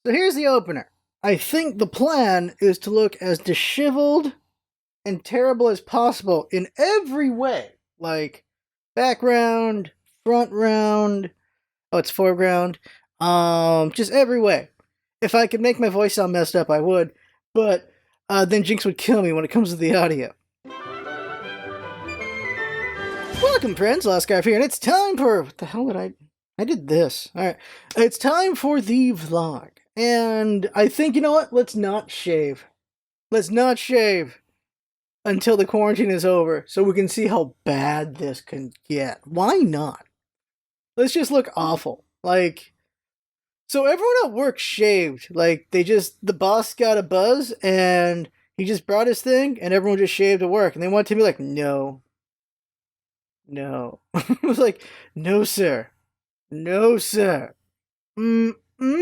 So here's the opener. I think the plan is to look as disheveled and terrible as possible in every way. Like background, front round, oh it's foreground. Just every way. If I could make my voice sound messed up, I would, but then Jinx would kill me when it comes to the audio. Welcome, friends. LostScarf here, and it's time for... What the hell did I did this. Alright. It's time for the vlog. And I think, you know what? Let's not shave. Let's not shave until the quarantine is over, so we can see how bad this can get. Why not? Let's just look awful. Like... So everyone at work shaved. Like, the boss got a buzz, and he just brought his thing, and everyone just shaved at work. And they wanted to be like, no. No. It was like, no, sir. No, sir. No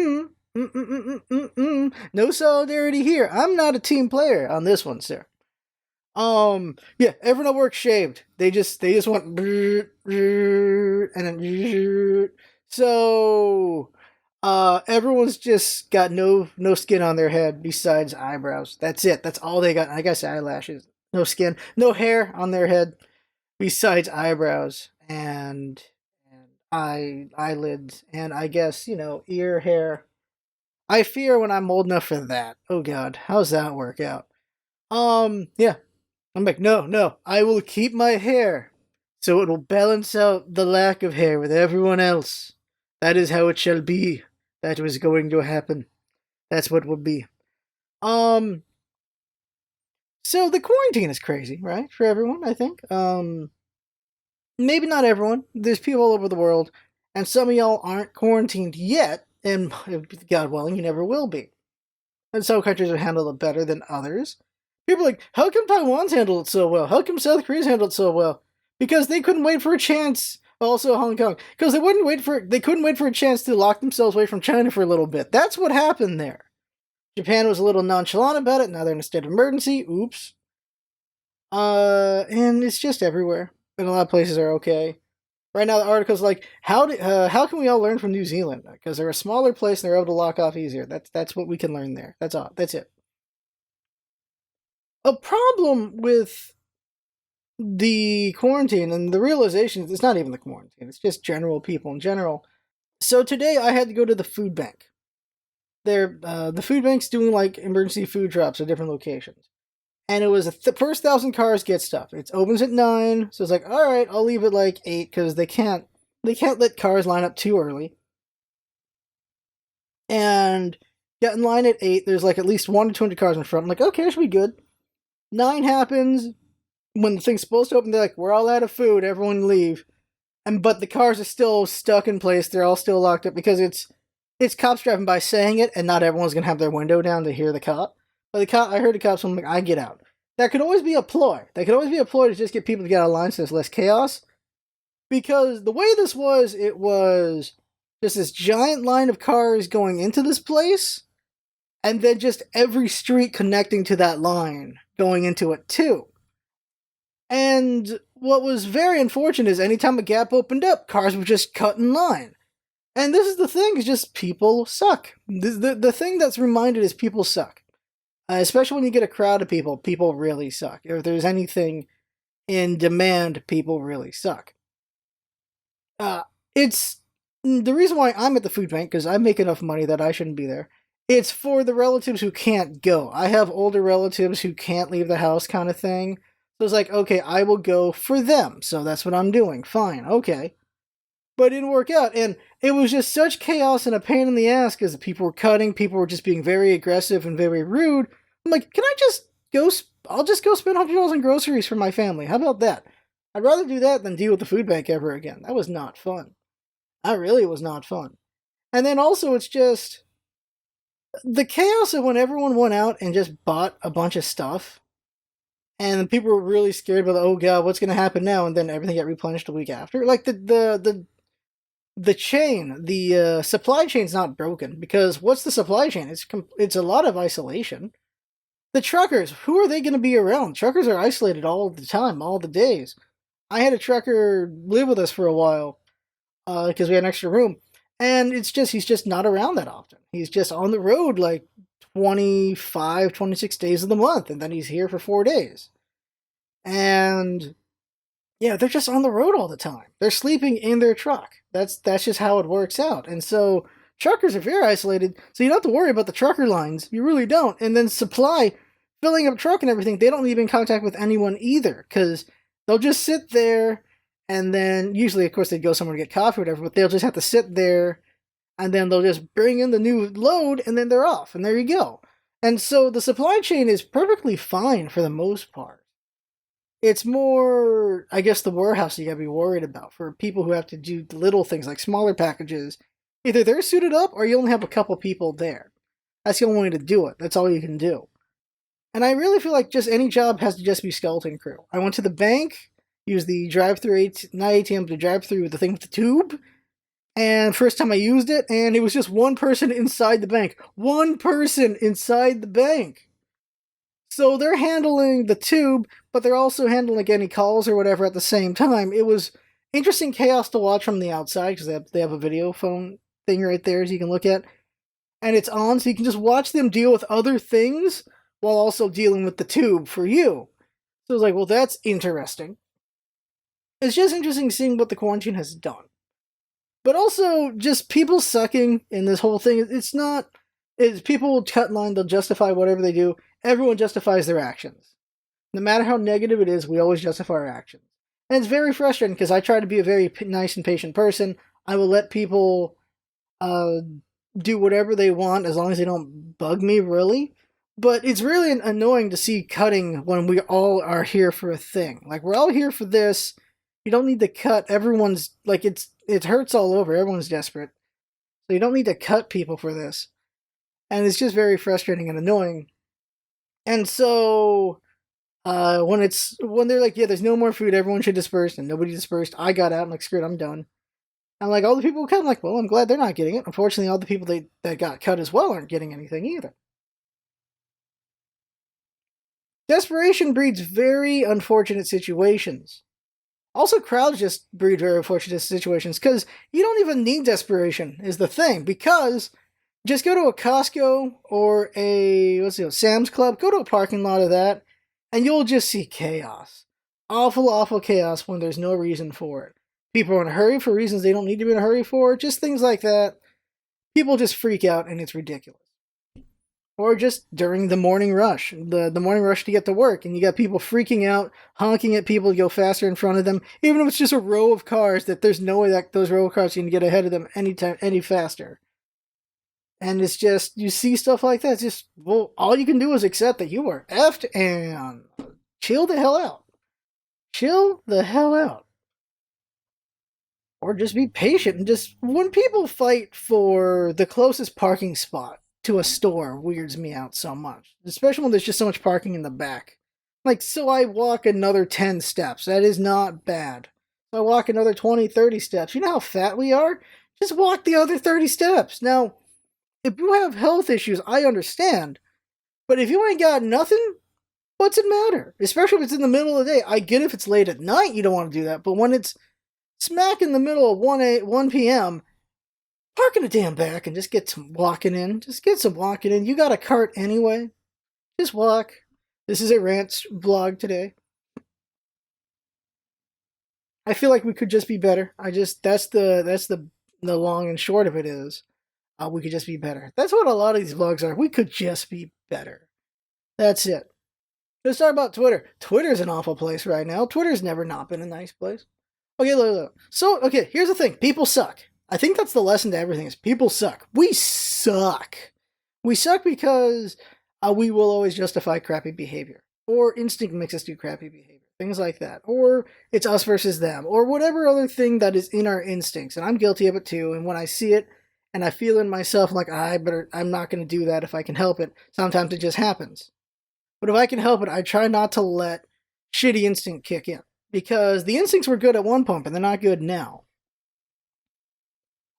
solidarity here. I'm not a team player on this one, sir. Yeah, everyone at work shaved. They just went, and then, so... everyone's just got no skin on their head besides eyebrows. That's it. That's all they got. I guess eyelashes. No skin. No hair on their head besides eyebrows and eyelids, and I guess, ear hair. I fear when I'm old enough for that. Oh god, how's that work out? Yeah. I'm like, no, I will keep my hair so it will balance out the lack of hair with everyone else. That is how it shall be. That was going to happen. That's what will be. So the quarantine is crazy, right? For everyone, I think. Maybe not everyone. There's people all over the world, and some of y'all aren't quarantined yet, and God willing, you never will be. And some countries have handled it better than others. People are like, how come Taiwan's handled it so well? How come South Korea's handled it so well? Because they couldn't wait for a chance. Also Hong Kong, because they couldn't wait for a chance to lock themselves away from China for a little bit. That's what happened there. Japan was a little nonchalant about it. Now they're in a state of emergency. Oops. And it's just everywhere. And a lot of places are okay. Right now, the article's like, how can we all learn from New Zealand? Because they're a smaller place and they're able to lock off easier. That's what we can learn there. That's all. That's it. A problem with the quarantine and the realization it's not even the quarantine, it's just general people in general. So today I had to go to the food bank. The food bank's doing like emergency food drops at different locations, and it was the first 1,000 cars get stuff. It opens at 9, so it's like, all right, I'll leave it like 8 because they can't let cars line up too early. And got in line at 8. There's like at least 1 to 200 cars in front. I'm like, okay, I should be good. 9 happens. When the thing's supposed to open, they're like, we're all out of food, everyone leave. But the cars are still stuck in place, they're all still locked up, because it's cops driving by saying it, and not everyone's gonna have their window down to hear the cop. But I heard the cops, so I'm like, I get out. That could always be a ploy. That could always be a ploy to just get people to get out of line so there's less chaos. Because the way this was, it was just this giant line of cars going into this place, and then just every street connecting to that line going into it too. And what was very unfortunate is anytime a gap opened up, cars would just cut in line. And this is the thing, is just people suck. The thing that's reminded is people suck. Especially when you get a crowd of people really suck. If there's anything in demand, people really suck. It's the reason why I'm at the food bank, because I make enough money that I shouldn't be there. It's for the relatives who can't go. I have older relatives who can't leave the house kind of thing. So it's like, okay, I will go for them. So that's what I'm doing. Fine, okay. But it didn't work out. And it was just such chaos and a pain in the ass because people were cutting. People were just being very aggressive and very rude. I'm like, can I just go? I'll just go spend $100 on groceries for my family. How about that? I'd rather do that than deal with the food bank ever again. That was not fun. That really was not fun. And then also it's just the chaos of when everyone went out and just bought a bunch of stuff. And people were really scared about, oh god, what's going to happen now? And then everything got replenished a week after. Like the chain, the supply chain's not broken, because what's the supply chain? It's a lot of isolation. The truckers, who are they going to be around? Truckers are isolated all the time, all the days. I had a trucker live with us for a while because we had an extra room, And he's just not around that often. He's just on the road like 25, 26 days of the month, and then he's here for 4 days. And yeah, they're just on the road all the time. They're sleeping in their truck. That's just how it works out. And so truckers are very isolated, so you don't have to worry about the trucker lines. You really don't. And then supply, filling up truck and everything, they don't leave in contact with anyone either, because they'll just sit there, and then usually, of course, they'd go somewhere to get coffee or whatever, but they'll just have to sit there, and then they'll just bring in the new load, and then they're off, and there you go. And so the supply chain is perfectly fine for the most part. It's more, I guess, the warehouse you gotta be worried about for people who have to do little things like smaller packages. Either they're suited up or you only have a couple people there. That's the only way to do it. That's all you can do. And I really feel like just any job has to just be skeleton crew. I went to the bank, used the drive-through, not ATM, the drive-through, the thing with the tube. And first time I used it, and it was just one person inside the bank. One person inside the bank. So they're handling the tube, but they're also handling like any calls or whatever at the same time. It was interesting chaos to watch from the outside because they have a video phone thing right there as you can look at. And it's on, so you can just watch them deal with other things while also dealing with the tube for you. So it's like, well, that's interesting. It's just interesting seeing what the quarantine has done. But also, just people sucking in this whole thing. It's people will cut line, they'll justify whatever they do. Everyone justifies their actions. No matter how negative it is, we always justify our actions. And it's very frustrating because I try to be a very nice and patient person. I will let people do whatever they want as long as they don't bug me, really. But it's really annoying to see cutting when we all are here for a thing. Like, we're all here for this. You don't need to cut. Everyone's, like, it hurts all over. Everyone's desperate. So you don't need to cut people for this. And it's just very frustrating and annoying. And so, when they're like, yeah, there's no more food, everyone should disperse, and nobody dispersed, I got out, I'm like, screw it, I'm done. And like, all the people cut, I'm like, well, I'm glad they're not getting it. Unfortunately, all the people that got cut as well aren't getting anything either. Desperation breeds very unfortunate situations. Also, crowds just breed very unfortunate situations, because you don't even need desperation, is the thing, because just go to a Costco or a Sam's Club, go to a parking lot of that, and you'll just see chaos. Awful, awful chaos when there's no reason for it. People are in a hurry for reasons they don't need to be in a hurry for, just things like that. People just freak out, and it's ridiculous. Or just during the morning rush, the morning rush to get to work, and you got people freaking out, honking at people to go faster in front of them, even if it's just a row of cars that there's no way that those row of cars can get ahead of them any faster. And it's just, you see stuff like that, it's just, well, all you can do is accept that you are effed and chill the hell out. Chill the hell out. Or just be patient and just, when people fight for the closest parking spot to a store, weirds me out so much. Especially when there's just so much parking in the back. Like, so I walk another 10 steps. That is not bad. So I walk another 20, 30 steps. You know how fat we are? Just walk the other 30 steps. Now, if you have health issues, I understand. But if you ain't got nothing, what's it matter? Especially if it's in the middle of the day. I get if it's late at night, you don't want to do that. But when it's smack in the middle of 1 p.m., park in the damn back and just get some walking in. Just get some walking in. You got a cart anyway. Just walk. This is a Rant vlog today. I feel like we could just be better. That's the long and short of it is. We could just be better. That's what a lot of these vlogs are. We could just be better. That's it. Let's talk about Twitter. Twitter's an awful place right now. Twitter's never not been a nice place. Okay, look. So, okay, here's the thing. People suck. I think that's the lesson to everything is people suck. We suck. We suck because we will always justify crappy behavior. Or instinct makes us do crappy behavior. Things like that. Or it's us versus them. Or whatever other thing that is in our instincts. And I'm guilty of it too. And when I see it, and I feel in myself like, I'm not going to do that if I can help it. Sometimes it just happens. But if I can help it, I try not to let shitty instinct kick in. Because the instincts were good at one point, but they're not good now.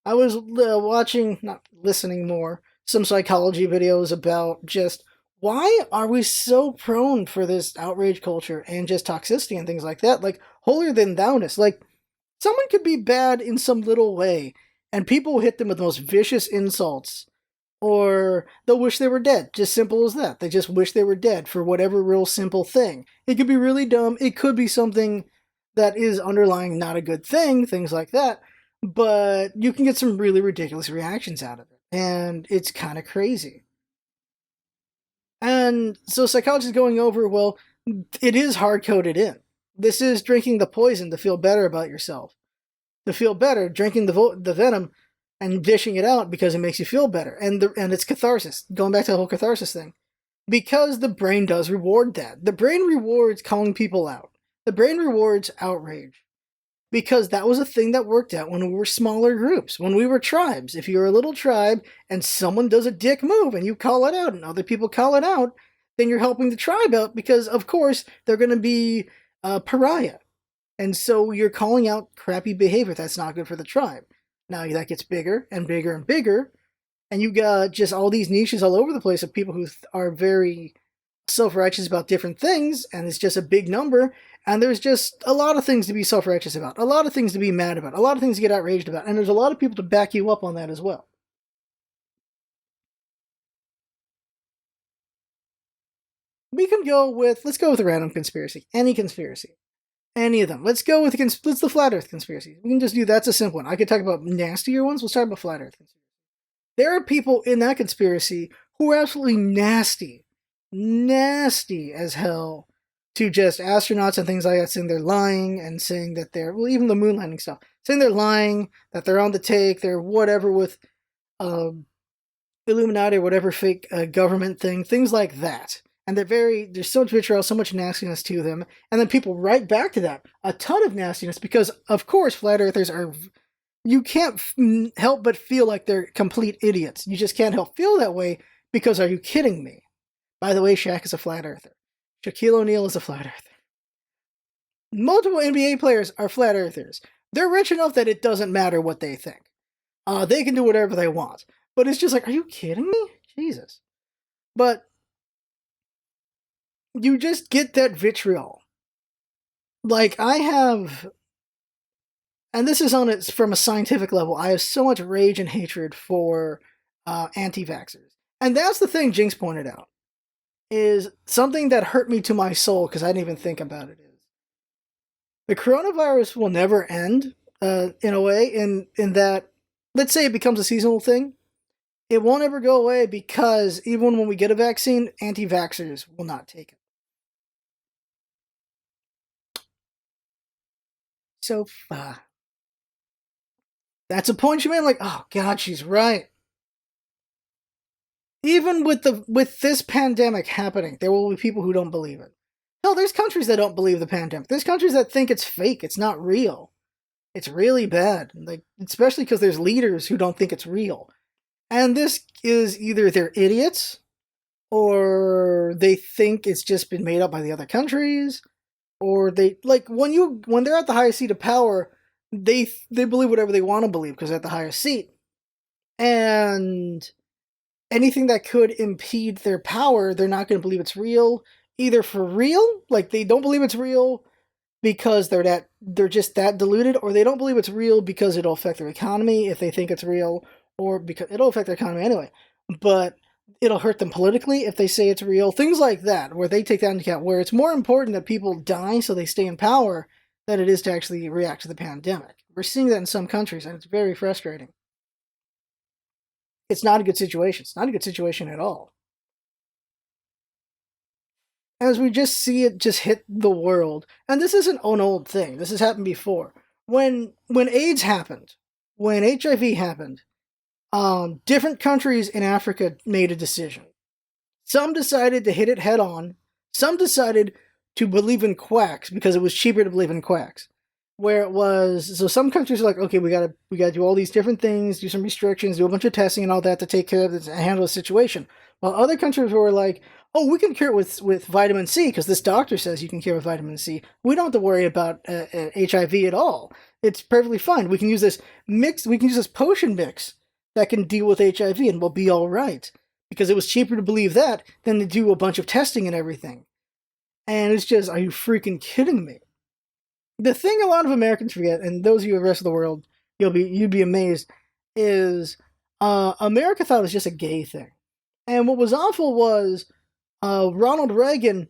I was listening more, some psychology videos about just why are we so prone for this outrage culture and just toxicity and things like that? Like, holier than thou-ness. Like, someone could be bad in some little way, And people will hit them with the most vicious insults, or they'll wish they were dead. Just simple as that. They just wish they were dead for whatever real simple thing. It could be really dumb. It could be something that is underlying not a good thing, things like that. But you can get some really ridiculous reactions out of it. And it's kind of crazy. And so psychology is going over, well, it is hard-coded in. This is drinking the poison to feel better about yourself. To feel better, drinking the venom and dishing it out because it makes you feel better. And it's catharsis. Going back to the whole catharsis thing. Because the brain does reward that. The brain rewards calling people out. The brain rewards outrage. Because that was a thing that worked out when we were smaller groups, when we were tribes. If you're a little tribe and someone does a dick move and you call it out and other people call it out, then you're helping the tribe out because, of course, they're going to be a pariah. And so you're calling out crappy behavior that's not good for the tribe. Now that gets bigger and bigger and bigger, and you got just all these niches all over the place of people who are very self-righteous about different things, and it's just a big number, and there's just a lot of things to be self-righteous about, a lot of things to be mad about, a lot of things to get outraged about, and there's a lot of people to back you up on that as well. We can go with, let's go with a random conspiracy, any conspiracy. Any of them. Let's go with the flat Earth conspiracy. We can just do that's a simple one. I could talk about nastier ones. Let's talk about flat Earth conspiracy. There are people in that conspiracy who are absolutely nasty as hell to just astronauts and things like that, saying they're lying and saying that they're, well, even the moon landing stuff, saying they're lying, that they're on the take, they're whatever with Illuminati or whatever fake government thing, things like that. And there's so much vitriol, so much nastiness to them. And then people write back to that. A ton of nastiness because, of course, flat earthers are... You can't help but feel like they're complete idiots. You just can't help feel that way because are you kidding me? By the way, Shaq is a flat earther. Shaquille O'Neal is a flat earther. Multiple NBA players are flat earthers. They're rich enough that it doesn't matter what they think. They can do whatever they want. But it's just like, are you kidding me? Jesus. But you just get that vitriol. Like, I have, and this is on it from a scientific level, I have so much rage and hatred for anti-vaxxers. And that's the thing Jinx pointed out, is something that hurt me to my soul, because I didn't even think about it, is the coronavirus will never end, in a way, in that, let's say it becomes a seasonal thing, it won't ever go away because even when we get a vaccine, anti-vaxxers will not take it. So, that's a point you made, like, oh god, she's right. Even with this pandemic happening, there will be people who don't believe it. Hell, there's countries that don't believe the pandemic. There's countries that think it's fake, it's not real. It's really bad. Like, especially because there's leaders who don't think it's real. And this is either they're idiots, or they think it's just been made up by the other countries, or they, like, when they're at the highest seat of power, they believe whatever they want to believe because they're at the highest seat. And anything that could impede their power, they're not going to believe it's real, either for real, like they don't believe it's real because they're just that deluded, or they don't believe it's real because it'll affect their economy if they think it's real, or because it'll affect their economy anyway, but it'll hurt them politically if they say it's real, things like that, where they take that into account, where it's more important that people die so they stay in power than it is to actually react to the pandemic. We're seeing that in some countries, and it's very frustrating. It's not a good situation. It's not a good situation at all. As we just see it just hit the world, and this isn't an old thing, this has happened before. When AIDS happened, when HIV happened, different countries in Africa made a decision. Some decided to hit it head on. Some decided to believe in quacks because it was cheaper to believe in quacks. Where it was, so some countries are like, okay, we gotta do all these different things, do some restrictions, do a bunch of testing and all that to take care of this and handle the situation. While other countries were like, oh, we can cure it with vitamin C because this doctor says you can cure with vitamin C. We don't have to worry about HIV at all. It's perfectly fine. We can use this mix. We can use this potion mix that can deal with HIV and we'll be all right. Because it was cheaper to believe that than to do a bunch of testing and everything. And it's just, are you freaking kidding me? The thing a lot of Americans forget, and those of you in the rest of the world, you'd be amazed, is America thought it was just a gay thing. And what was awful was Ronald Reagan,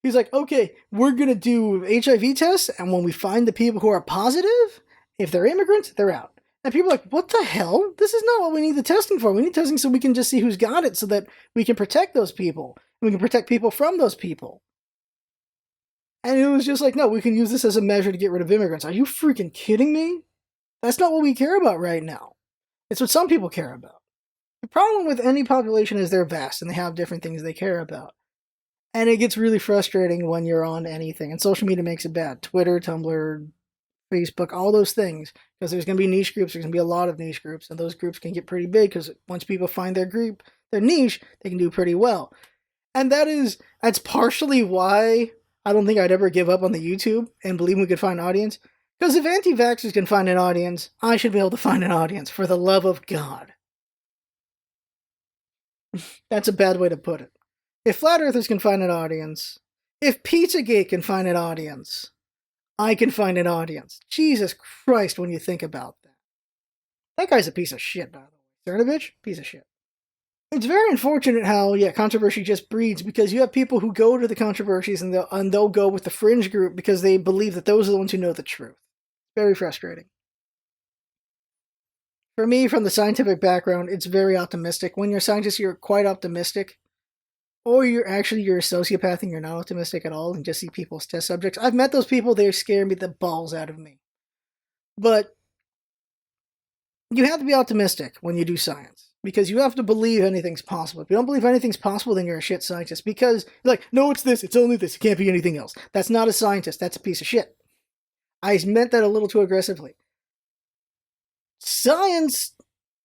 he's like, okay, we're going to do HIV tests, and when we find the people who are positive, if they're immigrants, they're out. And people are like, what the hell? This is not what we need the testing for. We need testing so we can just see who's got it so that we can protect those people. We can protect people from those people. And it was just like, no, we can use this as a measure to get rid of immigrants. Are you freaking kidding me? That's not what we care about right now. It's what some people care about. The problem with any population is they're vast and they have different things they care about. And it gets really frustrating when you're on anything. And social media makes it bad. Twitter, Tumblr, Facebook, all those things. Because there's going to be niche groups. There's going to be a lot of niche groups. And those groups can get pretty big because once people find their group, their niche, they can do pretty well. And that's partially why I don't think I'd ever give up on the YouTube and believe we could find an audience. Because if anti-vaxxers can find an audience, I should be able to find an audience, for the love of God. That's a bad way to put it. If flat earthers can find an audience, if Pizzagate can find an audience, I can find an audience. Jesus Christ, when you think about that. That guy's a piece of shit, by the way. Cernovich? Piece of shit. It's very unfortunate how, controversy just breeds, because you have people who go to the controversies and they'll go with the fringe group because they believe that those are the ones who know the truth. Very frustrating. For me, from the scientific background, it's very optimistic. When you're a scientist, you're quite optimistic. Or you're a sociopath and you're not optimistic at all and just see people as test subjects. I've met those people, they scare me the balls out of me. But you have to be optimistic when you do science. Because you have to believe anything's possible. If you don't believe anything's possible, then you're a shit scientist. Because you're like, no, it's this, it's only this, it can't be anything else. That's not a scientist, that's a piece of shit. I meant that a little too aggressively. Science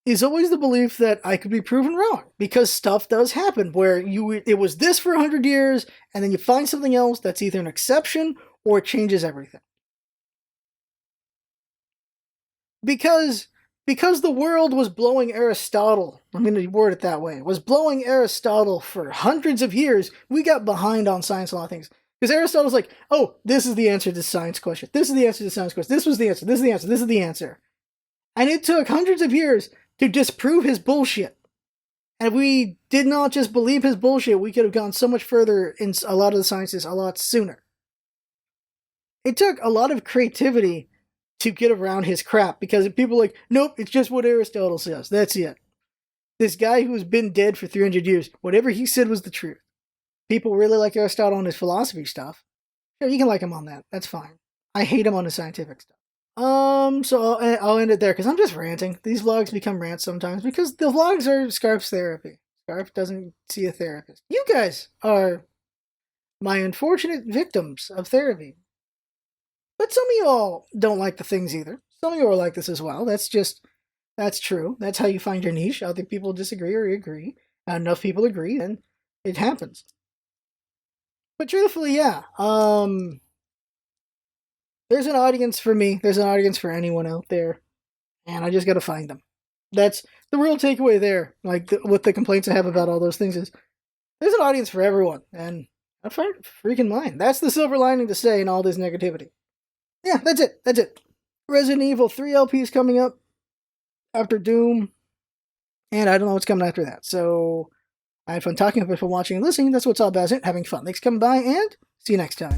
is always the belief that I could be proven wrong, because stuff does happen where it was this for 100 years, and then you find something else that's either an exception or it changes everything. Because the world was blowing Aristotle, I'm going to word it that way, was blowing Aristotle for hundreds of years, we got behind on science and a lot of things. Because Aristotle's like, oh, this is the answer to the science question. This is the answer to the science question. This was the answer. This is the answer. This is the answer. And it took hundreds of years to disprove his bullshit. And if we did not just believe his bullshit, we could have gone so much further in a lot of the sciences a lot sooner. It took a lot of creativity to get around his crap, because people are like, nope, it's just what Aristotle says. That's it. This guy who's been dead for 300 years, whatever he said was the truth. People really like Aristotle on his philosophy stuff. Sure, you can like him on that. That's fine. I hate him on his scientific stuff. So I'll end it there, because I'm just ranting. These vlogs become rants sometimes, because the vlogs are Scarf's therapy. Scarf doesn't see a therapist. You guys are my unfortunate victims of therapy. But some of y'all don't like the things either. Some of you are like this as well. That's true. That's how you find your niche. Other people disagree or agree. Enough people agree, and it happens. But truthfully, yeah. There's an audience for me. There's an audience for anyone out there. And I just gotta find them. That's the real takeaway there. Like, what the complaints I have about all those things is, there's an audience for everyone. And I find it freaking mine. That's the silver lining to say in all this negativity. Yeah, that's it. Resident Evil 3 LPs coming up after Doom. And I don't know what's coming after that. So, I had fun talking, but for watching and listening. That's what's all about it. Having fun. Thanks for coming by, and see you next time.